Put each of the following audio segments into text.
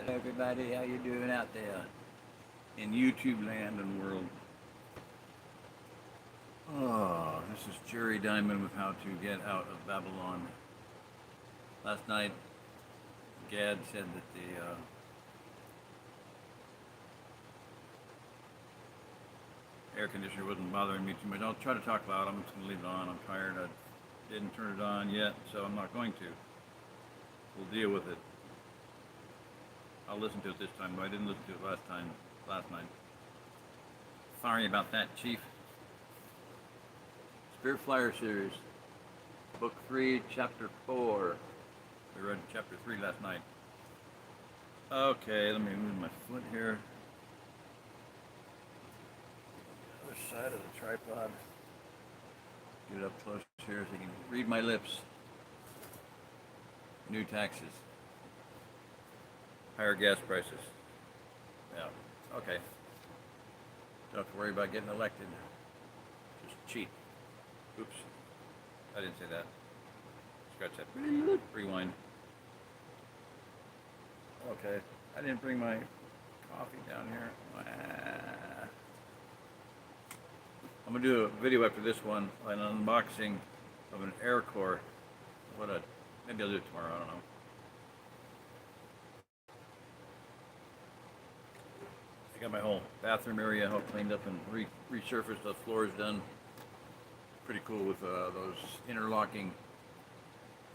Hello everybody, how you doing out there in YouTube land and world? Oh, this is Jerry Diamond with How to Get Out of Babylon. Last night, Gad said that the air conditioner wasn't bothering me too much. I'll try to talk loud. I'm just going to leave it on. I'm tired. I didn't turn it on yet, so I'm not going to. We'll deal with it. I'll listen to it this time, but I didn't listen to it last night. Sorry about that, Chief. Spirit Flyer Series, Book 3, Chapter 4. We read Chapter 3 last night. Okay, let me move my foot here. Other side of the tripod. Get it up close here so you can read my lips. New taxes. Higher gas prices. Yeah, okay. Don't have to worry about getting elected. Just cheat. Oops. I didn't say that. Scratch that. Rewind. Okay. I didn't bring my coffee down here. I'm going to do a video after this one, an unboxing of an AirCore. Maybe I'll do it tomorrow, I don't know. I got my whole bathroom area all cleaned up and resurfaced. The floor is done. Pretty cool with those interlocking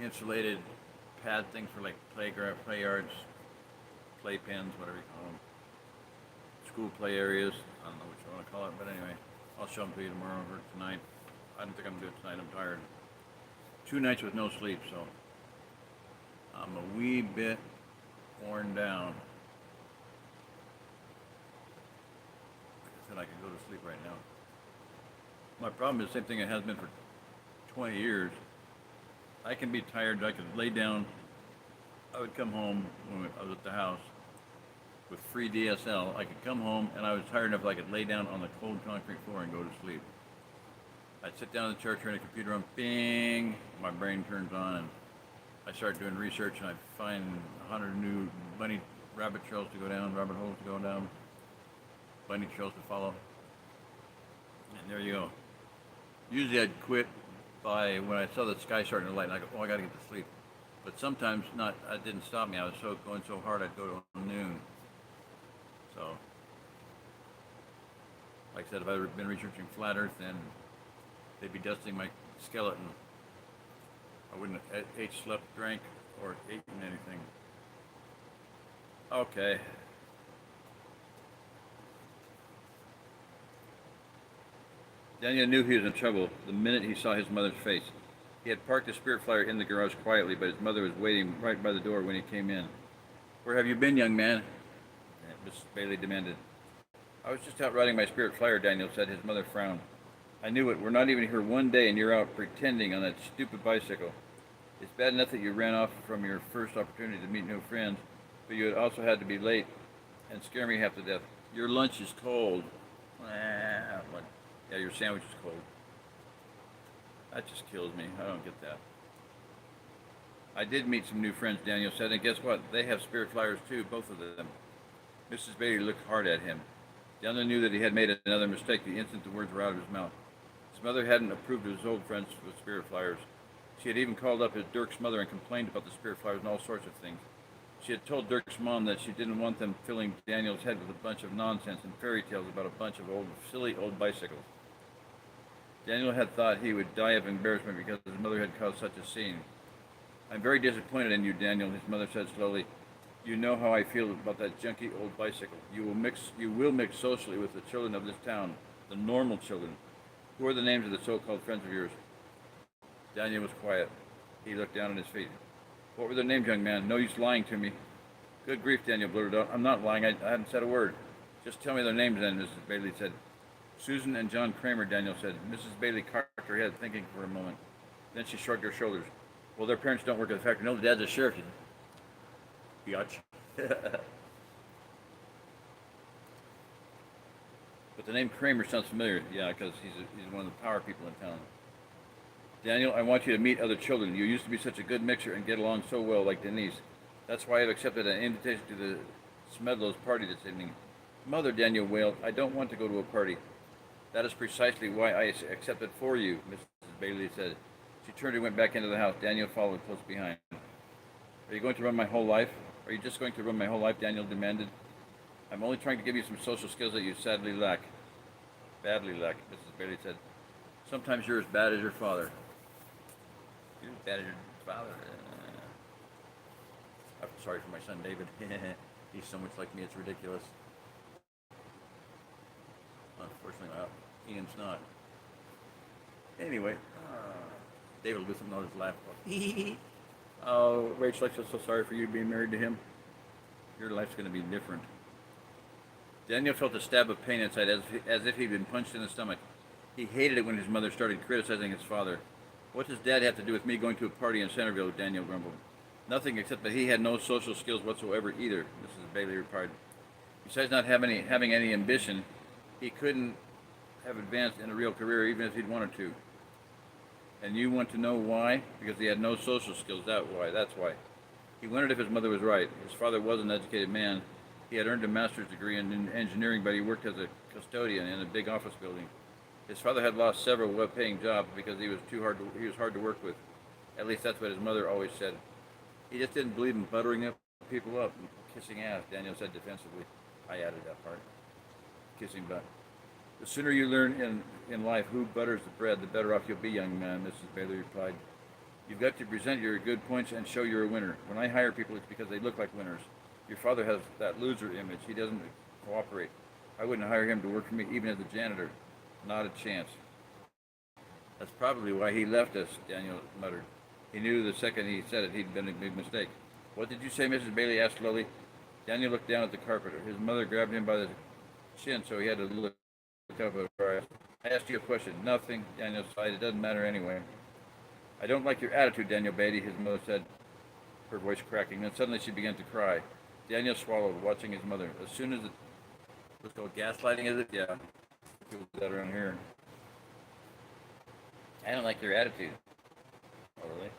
insulated pad things for like play yards, play pens, whatever you call them. School play areas. I don't know what you want to call it, but anyway, I'll show them to you tomorrow or tonight. I don't think I'm going to do it tonight. I'm tired. 2 nights with no sleep, so I'm a wee bit worn down. I could go to sleep right now. My problem is the same thing it has been for 20 years. I can be tired. I could lay down. I would come home when I was at the house with free DSL. I could come home and I was tired enough that I could lay down on the cold concrete floor and go to sleep. I'd sit down in the chair, turn the computer on, bing, my brain turns on, and I start doing research and I find 100 new rabbit trails to go down, rabbit holes to go down. Bunny trails to follow, and there you go. Usually I'd quit by when I saw the sky starting to light, and I go, oh, I gotta get to sleep. But sometimes not. It didn't stop me. I was going so hard I'd go to noon. So, like I said, if I'd been researching flat Earth, then they'd be dusting my skeleton. I wouldn't have ate, slept, drank, or eaten anything. Okay. Daniel knew he was in trouble the minute he saw his mother's face. He had parked the Spirit Flyer in the garage quietly, but his mother was waiting right by the door when he came in. Where have you been, young man? Mrs. Bailey demanded. I was just out riding my Spirit Flyer, Daniel said. His mother frowned. I knew it. We're not even here one day and you're out pretending on that stupid bicycle. It's bad enough that you ran off from your first opportunity to meet new friends, but you also had to be late and scare me half to death. Your lunch is cold. Yeah, your sandwich is cold. That just kills me. I don't get that. I did meet some new friends, Daniel said, and guess what? They have Spirit Flyers too, both of them. Mrs. Bailey looked hard at him. Daniel knew that he had made another mistake the instant the words were out of his mouth. His mother hadn't approved of his old friends with Spirit Flyers. She had even called up Dirk's mother and complained about the Spirit Flyers and all sorts of things. She had told Dirk's mom that she didn't want them filling Daniel's head with a bunch of nonsense and fairy tales about a bunch of silly old bicycles. Daniel had thought he would die of embarrassment because his mother had caused such a scene. I'm very disappointed in you, Daniel, his mother said slowly. You know how I feel about that junky old bicycle. You will mix socially with the children of this town, the normal children. Who are the names of the so-called friends of yours? Daniel was quiet. He looked down at his feet. What were their names, young man? No use lying to me. Good grief, Daniel blurted out. I'm not lying. I hadn't said a word. Just tell me their names then, Mrs. Bailey said. Susan and John Kramer, Daniel said. Mrs. Bailey cocked her head, thinking for a moment. Then she shrugged her shoulders. Well, their parents don't work at the factory. No, the dad's a sheriff. Biatch. But the name Kramer sounds familiar. Yeah, because he's one of the power people in town. Daniel, I want you to meet other children. You used to be such a good mixer and get along so well like Denise. That's why I've accepted an invitation to the Smedlow's party this evening. Mother, Daniel wailed, I don't want to go to a party. That is precisely why I accepted for you, Mrs. Bailey said. She turned and went back into the house. Daniel followed close behind. Are you going to run my whole life? Are you just going to run my whole life? Daniel demanded. I'm only trying to give you some social skills that you sadly lack. Badly lack, Mrs. Bailey said. Sometimes you're as bad as your father. You're as bad as your father. I'm sorry for my son David. He's so much like me, it's ridiculous. Unfortunately, well, Ian's not. Anyway, David will do something on his laptop. Oh, Rachel, I'm so sorry for you being married to him. Your life's going to be different. Daniel felt a stab of pain inside, as if he'd been punched in the stomach. He hated it when his mother started criticizing his father. What does Dad have to do with me going to a party in Centerville? Daniel grumbled. Nothing, except that he had no social skills whatsoever either, Mrs. Bailey replied. Besides not having any ambition, he couldn't have advanced in a real career even if he'd wanted to. And you want to know why? Because he had no social skills, that's why. He wondered if his mother was right. His father was an educated man. He had earned a master's degree in engineering, but he worked as a custodian in a big office building. His father had lost several well-paying jobs because he was hard to work with. At least that's what his mother always said. He just didn't believe in buttering people up and kissing ass, Daniel said defensively. I added that part. Kissing butt. The sooner you learn in life who butters the bread, the better off you'll be, young man, Mrs. Bailey replied. You've got to present your good points and show you're a winner. When I hire people, it's because they look like winners. Your father has that loser image. He doesn't cooperate. I wouldn't hire him to work for me, even as a janitor. Not a chance. That's probably why he left us, Daniel muttered. He knew the second he said it, he'd been a big mistake. What did you say, Mrs. Bailey asked slowly. Daniel looked down at the carpet. His mother grabbed him by the chin, so he had to look up at her. I asked you a question. Nothing, Daniel sighed. It doesn't matter anyway. I don't like your attitude, Daniel Beatty, his mother said, her voice cracking. Then suddenly she began to cry. Daniel swallowed, watching his mother. As soon as let's go gaslighting, is it? Yeah. People do that around here. I don't like their attitude. Oh, really?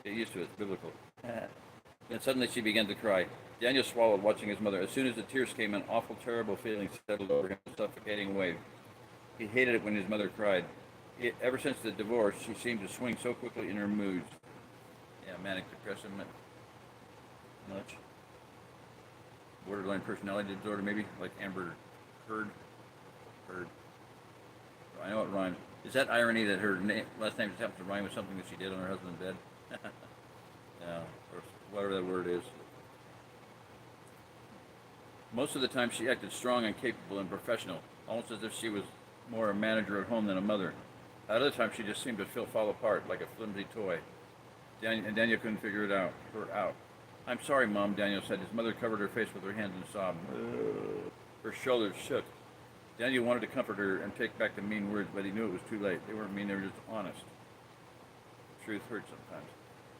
Get used to it. It's biblical. Then suddenly she began to cry. Daniel swallowed, watching his mother. As soon as the tears came, an awful, terrible feeling settled over him, a suffocating wave. He hated it when his mother cried. Ever since the divorce, she seemed to swing so quickly in her moods. Yeah, manic depression, much. Borderline personality disorder, maybe, like Amber Heard. I know it rhymes. Is that irony that her last name just happens to rhyme with something that she did on her husband's bed? Yeah, or whatever that word is. Most of the time she acted strong and capable and professional, almost as if she was more a manager at home than a mother. At other times she just seemed to fall apart like a flimsy toy. Daniel couldn't figure her out. I'm sorry, Mom, Daniel said. His mother covered her face with her hands and sobbed. Her shoulders shook. Daniel wanted to comfort her and take back the mean words, but he knew it was too late. They weren't mean, they were just honest. The truth hurt sometimes.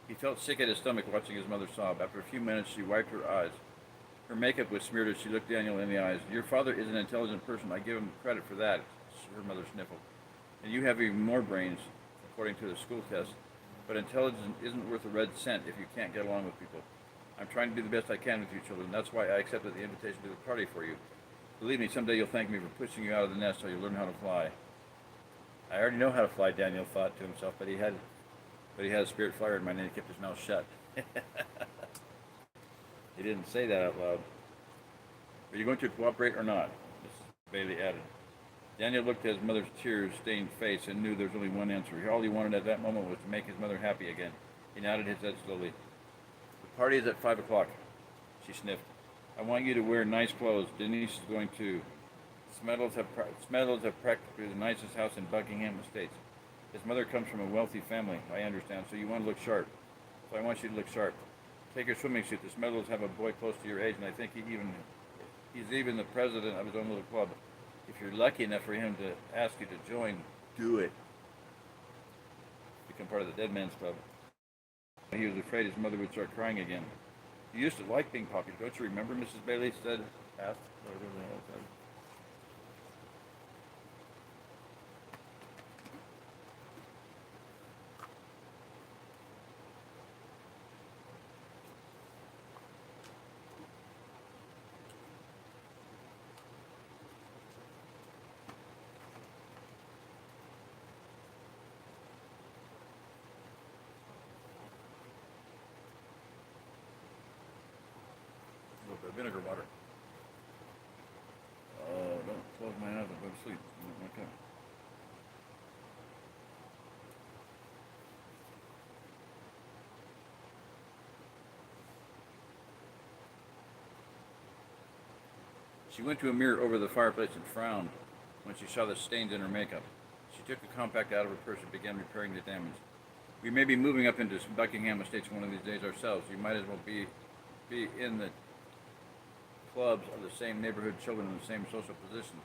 He felt sick at his stomach watching his mother sob. After a few minutes, she wiped her eyes. Her makeup was smeared as she looked Daniel in the eyes. Your father is an intelligent person. I give him credit for that, her mother sniffled. And you have even more brains, according to the school test. But intelligence isn't worth a red cent if you can't get along with people. I'm trying to do the best I can with you children. That's why I accepted the invitation to the party for you. Believe me, someday you'll thank me for pushing you out of the nest so you'll learn how to fly. I already know how to fly, Daniel thought to himself, but he had a spirit flyer in mind and he kept his mouth shut. He didn't say that out loud. Are you going to cooperate or not? Mrs. Bailey added. Daniel looked at his mother's tear-stained face and knew there was only one answer. All he wanted at that moment was to make his mother happy again. He nodded his head slowly. The party is at 5 o'clock, she sniffed. I want you to wear nice clothes. Denise is going too. Smedlow's have practically the nicest house in Buckingham Estates. His mother comes from a wealthy family, I understand, so you want to look sharp. So I want you to look sharp. Take your swimming suit. The Smedlows have a boy close to your age, and I think he's even the president of his own little club. If you're lucky enough for him to ask you to join, do it. Become part of the Dead Man's Club. He was afraid his mother would start crying again. You used to like being popular, don't you remember? Mrs. Bailey asked. or vinegar water. Oh, don't close my eyes and go to sleep. Okay. She went to a mirror over the fireplace and frowned when she saw the stains in her makeup. She took the compact out of her purse and began repairing the damage. We may be moving up into Buckingham Estates one of these days ourselves. You might as well be in the clubs of the same neighborhood children in the same social position.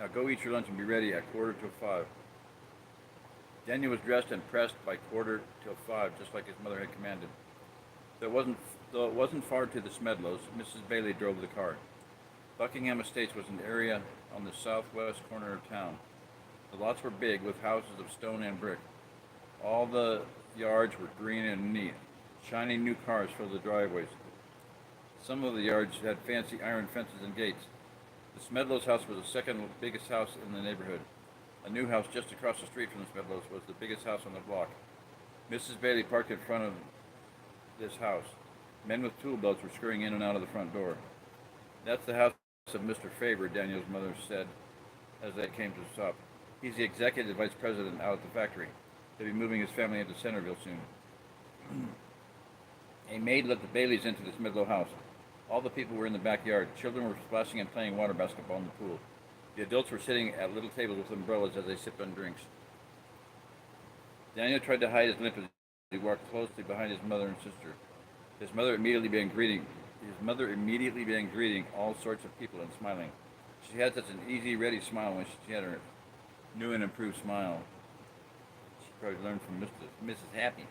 Now go eat your lunch and be ready at 4:45. Daniel was dressed and pressed by 4:45, just like his mother had commanded. Though it wasn't far to the Smedlows, Mrs. Bailey drove the car. Buckingham Estates was an area on the southwest corner of town. The lots were big, with houses of stone and brick. All the yards were green and neat. Shiny new cars filled the driveways. Some of the yards had fancy iron fences and gates. The Smedlows house was the second biggest house in the neighborhood. A new house just across the street from the Smedlows was the biggest house on the block. Mrs. Bailey parked in front of this house. Men with tool belts were scurrying in and out of the front door. That's the house of Mr. Faber, Daniel's mother said as they came to a stop. He's the executive vice president out at the factory. They'll be moving his family into Centerville soon. A maid let the Baileys into the Smedlow house. All the people were in the backyard. Children were splashing and playing water basketball in the pool. The adults were sitting at little tables with umbrellas as they sipped on drinks. Daniel tried to hide his limp as he walked closely behind his mother and sister. His mother immediately began greeting all sorts of people and smiling. She had such an easy, ready smile when she had her new and improved smile. She probably learned from Mrs. Happy.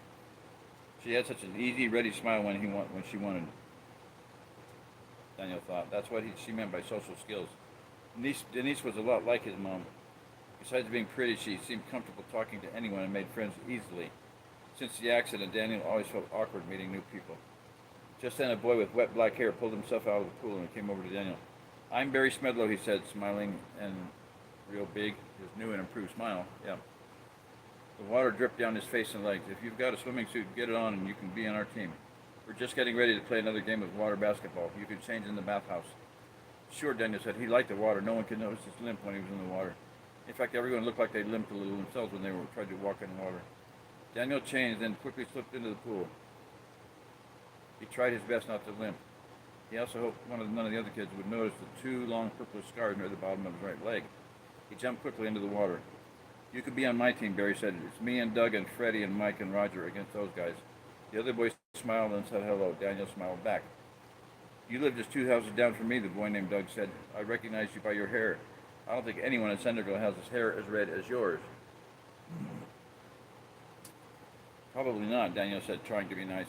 She had such an easy, ready smile when she wanted. Daniel thought. That's what she meant by social skills. Denise was a lot like his mom. Besides being pretty, she seemed comfortable talking to anyone and made friends easily. Since the accident, Daniel always felt awkward meeting new people. Just then, a boy with wet black hair pulled himself out of the pool and came over to Daniel. I'm Barry Smedlow, he said, smiling and real big, his new and improved smile. Yeah. The water dripped down his face and legs. If you've got a swimming suit, get it on and you can be on our team. We're just getting ready to play another game of water basketball. You can change in the bathhouse. Sure, Daniel said. He liked the water. No one could notice his limp when he was in the water. In fact, everyone looked like they limped a little themselves when they tried to walk in the water. Daniel changed, then quickly slipped into the pool. He tried his best not to limp. He also hoped none of the other kids would notice the two long purple scars near the bottom of his right leg. He jumped quickly into the water. You could be on my team, Barry said. It's me and Doug and Freddie and Mike and Roger against those guys. The other boy smiled and said hello. Daniel smiled back. You live just 2 houses down from me, the boy named Doug said. I recognize you by your hair. I don't think anyone in Centerville has his hair as red as yours. Probably not, Daniel said, trying to be nice.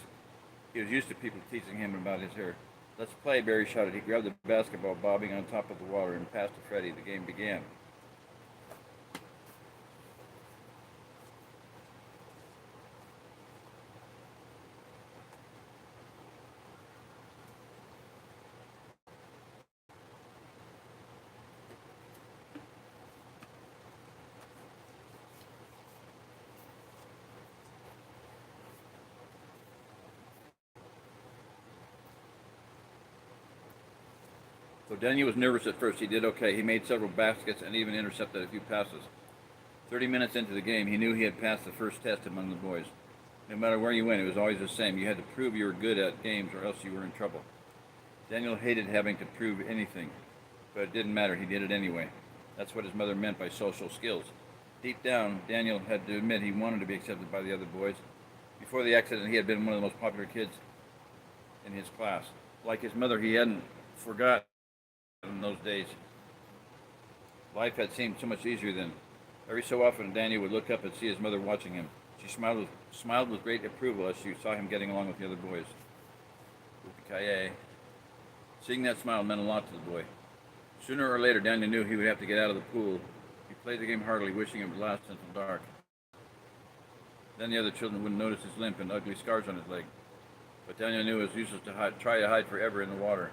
He was used to people teasing him about his hair. Let's play, Barry shouted. He grabbed the basketball bobbing on top of the water and passed to Freddie. The game began. Though Daniel was nervous at first, he did okay. He made several baskets and even intercepted a few passes. 30 minutes into the game, he knew he had passed the first test among the boys. No matter where you went, it was always the same. You had to prove you were good at games or else you were in trouble. Daniel hated having to prove anything, but it didn't matter. He did it anyway. That's what his mother meant by social skills. Deep down, Daniel had to admit he wanted to be accepted by the other boys. Before the accident, he had been one of the most popular kids in his class. Like his mother, he hadn't forgotten in those days. Life had seemed so much easier then. Every so often, Daniel would look up and see his mother watching him. She smiled with great approval as she saw him getting along with the other boys. Yippee-ki-yay. Seeing that smile meant a lot to the boy. Sooner or later, Daniel knew he would have to get out of the pool. He played the game heartily, wishing it would last until dark. Then the other children wouldn't notice his limp and ugly scars on his leg. But Daniel knew it was useless to try to hide forever in the water.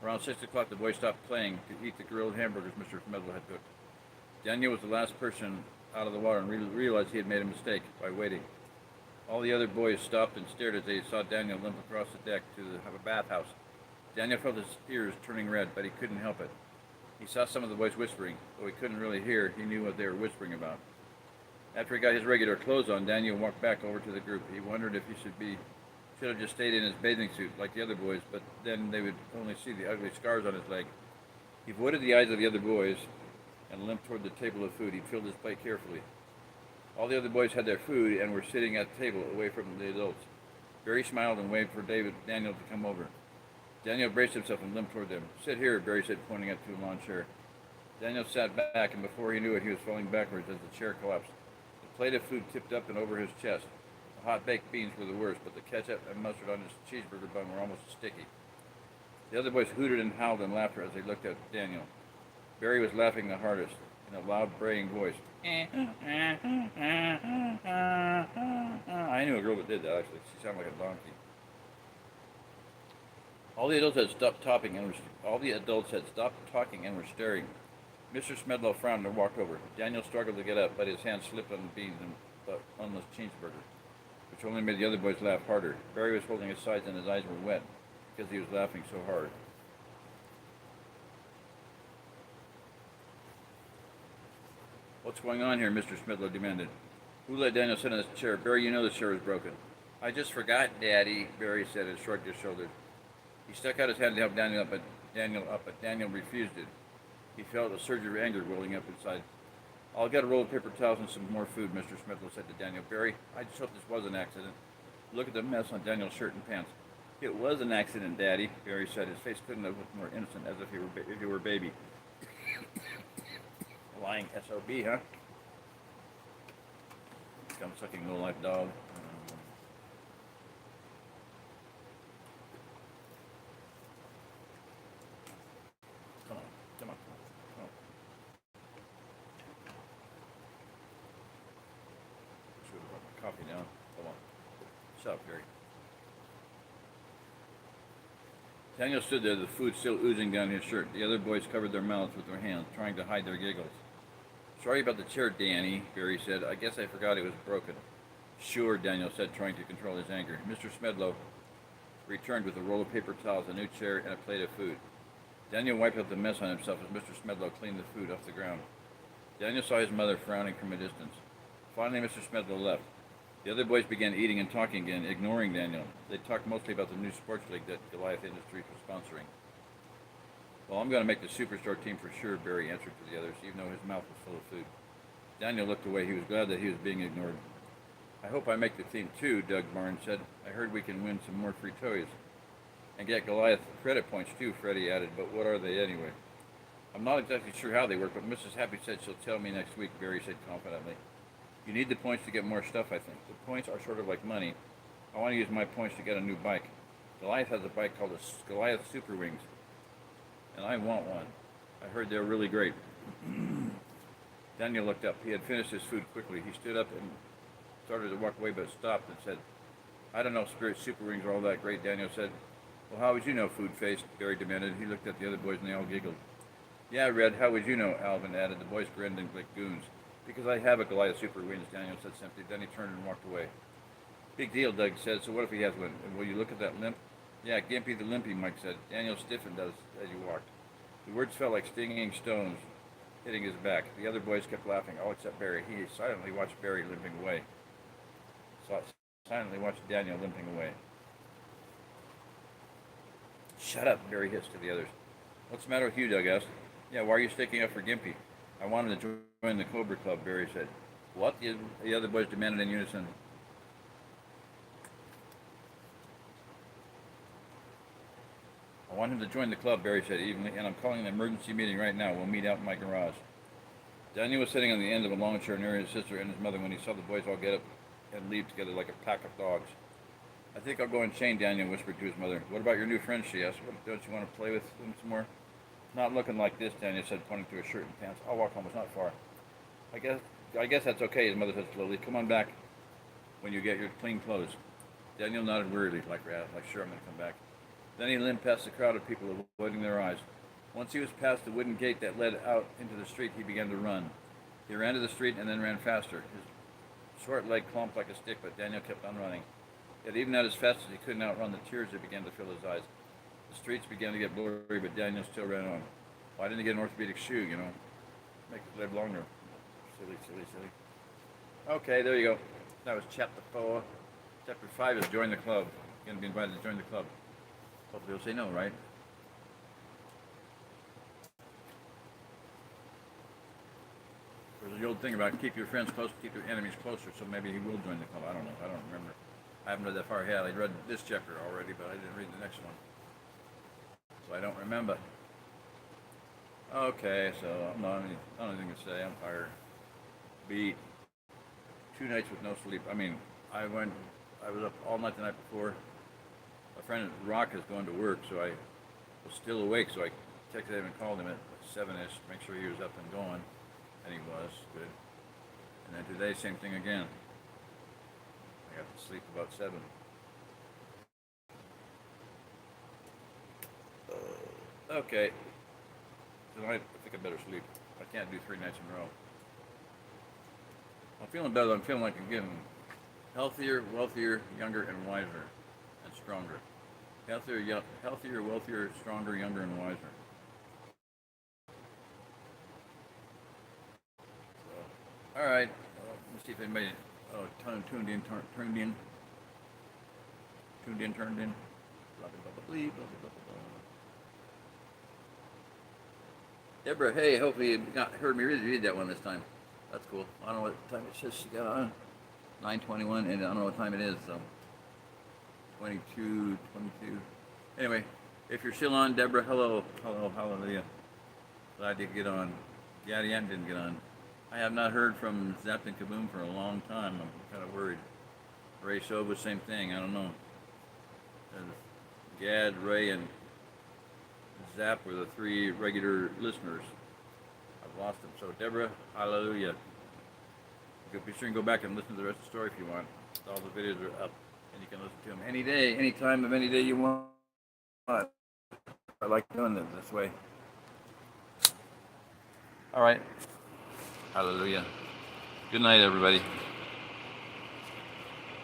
Around 6 o'clock, the boys stopped playing to eat the grilled hamburgers Mr. Smedlow had cooked. Daniel was the last person out of the water and realized he had made a mistake by waiting. All the other boys stopped and stared as they saw Daniel limp across the deck to the bathhouse. Daniel felt his ears turning red, but he couldn't help it. He saw some of the boys whispering, though he couldn't really hear. He knew what they were whispering about. After he got his regular clothes on, Daniel walked back over to the group. He wondered if he should have just stayed in his bathing suit like the other boys, but then they would only see the ugly scars on his leg. He avoided the eyes of the other boys and limped toward the table of food. He filled his plate carefully. All the other boys had their food and were sitting at the table away from the adults. Barry smiled and waved for Daniel to come over. Daniel braced himself and limped toward them. Sit here, Barry said, pointing at the lawn chair. Daniel sat back, and before he knew it, he was falling backwards as the chair collapsed. The plate of food tipped up and over his chest. The hot baked beans were the worst, but the ketchup and mustard on his cheeseburger bun were almost sticky. The other boys hooted and howled in laughter as they looked at Daniel. Barry was laughing the hardest, in a loud, braying voice. I knew a girl that did that, actually. She sounded like a donkey. All the adults had stopped talking and were staring. Mr. Smedlow frowned and walked over. Daniel struggled to get up, but his hand slipped on the beans and on the cheeseburger, which only made the other boys laugh harder. Barry was holding his sides and his eyes were wet because he was laughing so hard. What's going on here? Mr. Smedlow demanded. Who let Daniel sit in his chair? Barry, you know the chair was broken. I just forgot, Daddy, Barry said and shrugged his shoulders. He stuck out his hand to help Daniel up, but Daniel refused it. He felt a surge of anger welling up inside. I'll get a roll of paper towels and some more food, Mr. Smedlow said to Daniel. Barry, I just hope this was an accident. Look at the mess on Daniel's shirt and pants. It was an accident, Daddy, Barry said. His face couldn't have looked more innocent, as if he were a baby. Lying SOB, huh? Scum-sucking low-life dog. Come on. Should have brought my coffee down. Come on. Shut up, Gary. Daniel stood there, the food still oozing down his shirt. The other boys covered their mouths with their hands, trying to hide their giggles. Sorry about the chair, Danny, Barry said. I guess I forgot it was broken. Sure, Daniel said, trying to control his anger. Mr. Smedlow returned with a roll of paper towels, a new chair, and a plate of food. Daniel wiped up the mess on himself as Mr. Smedlow cleaned the food off the ground. Daniel saw his mother frowning from a distance. Finally, Mr. Smedlow left. The other boys began eating and talking again, ignoring Daniel. They talked mostly about the new sports league that Goliath Industries was sponsoring. Well, I'm going to make the Superstore team for sure, Barry answered to the others, even though his mouth was full of food. Daniel looked away. He was glad that he was being ignored. I hope I make the team too, Doug Barnes said. I heard we can win some more free toys. And get Goliath credit points too, Freddie added, but what are they anyway? I'm not exactly sure how they work, but Mrs. Happy said she'll tell me next week, Barry said confidently. You need the points to get more stuff, I think. The points are sort of like money. I want to use my points to get a new bike. Goliath has a bike called a Goliath Super Wings, and I want one. I heard they're really great. Daniel looked up. He had finished his food quickly. He stood up and started to walk away, but stopped and said, I don't know if Spirit Super Wings are all that great, Daniel said. Well, how would you know, Food-Faced? Barry demanded. He looked at the other boys and they all giggled. Yeah, Red, how would you know? Alvin added. The boys grinned and like goons. Because I have a Goliath Super Wings, Daniel said simply. Then he turned and walked away. Big deal, Doug said. So what if he has one? Will you look at that limp? Yeah, Gimpy the Limpy, Mike said. Daniel stiffened as he walked. The words felt like stinging stones hitting his back. The other boys kept laughing, all except Barry. He silently watched Barry limping away. Silently watched Daniel limping away. Shut up, Barry hissed to the others. What's the matter with you, Doug asked. Yeah, why are you sticking up for Gimpy? I wanted to join the Cobra Club, Barry said. What? The other boys demanded in unison. I want him to join the club, Barry said evenly, and I'm calling an emergency meeting right now. We'll meet out in my garage. Daniel was sitting on the end of a long chair near his sister and his mother when he saw the boys all get up and leave together like a pack of dogs. I think I'll go and chain, Daniel whispered to his mother. What about your new friend, she asked. Don't you want to play with them some more? Not looking like this, Daniel said, pointing to his shirt and pants. I'll walk home, it's not far. I guess that's okay, his mother said slowly. Come on back when you get your clean clothes. Daniel nodded wearily, like sure, I'm going to come back. Then he limped past the crowd of people, avoiding their eyes. Once he was past the wooden gate that led out into the street, he began to run. He ran to the street and then ran faster. His short leg clumped like a stick, but Daniel kept on running. Yet even at as fast as he couldn't outrun the tears that began to fill his eyes. The streets began to get blurry, but Daniel still ran on. Why didn't he get an orthopedic shoe, you know? Make it live longer. Silly, silly, silly. Okay, there you go. That was chapter 4. Chapter 5 is join the club. You're going to be invited to join the club. Hopefully he'll say no, right? There's the old thing about keep your friends close, keep your enemies closer, so maybe he will join the club. I don't know. I don't remember. I haven't read that far ahead. I read this chapter already, but I didn't read the next one. So I don't remember. Okay, so I don't have anything to say. I'm tired. Beat. 2 nights with no sleep. I mean, I was up all night the night before. My friend Rock is going to work, so I was still awake, so I texted him and called him at 7-ish to make sure he was up and going. And he was. Good. And then today, same thing again. I got to sleep about 7. Okay. Tonight, I think I better sleep. I can't do 3 nights in a row. I'm feeling better. I'm feeling like I'm getting healthier, wealthier, younger, and wiser, and stronger. Healthier, wealthier, stronger, younger, and wiser. So, all right. Let's see if anybody tuned in. Blah, blah, blah, blah. Deborah, hey, hopefully you heard me read that one this time. That's cool. I don't know what time it says she got on. 9:21, and I don't know what time it is, so 22. Anyway, if you're still on, Deborah, hello, hallelujah. Glad you could get on. Gaddy Ann didn't get on. I have not heard from Zapped and Kaboom for a long time. I'm kind of worried. Ray Soba, same thing. I don't know. Gad, Ray, and Zap were the 3 regular listeners. I've lost them. So, Deborah, hallelujah. Be sure and go back and listen to the rest of the story if you want. All the videos are up, and you can listen to them any day, any time of any day you want. I like doing it this way. All right. Hallelujah. Good night, everybody.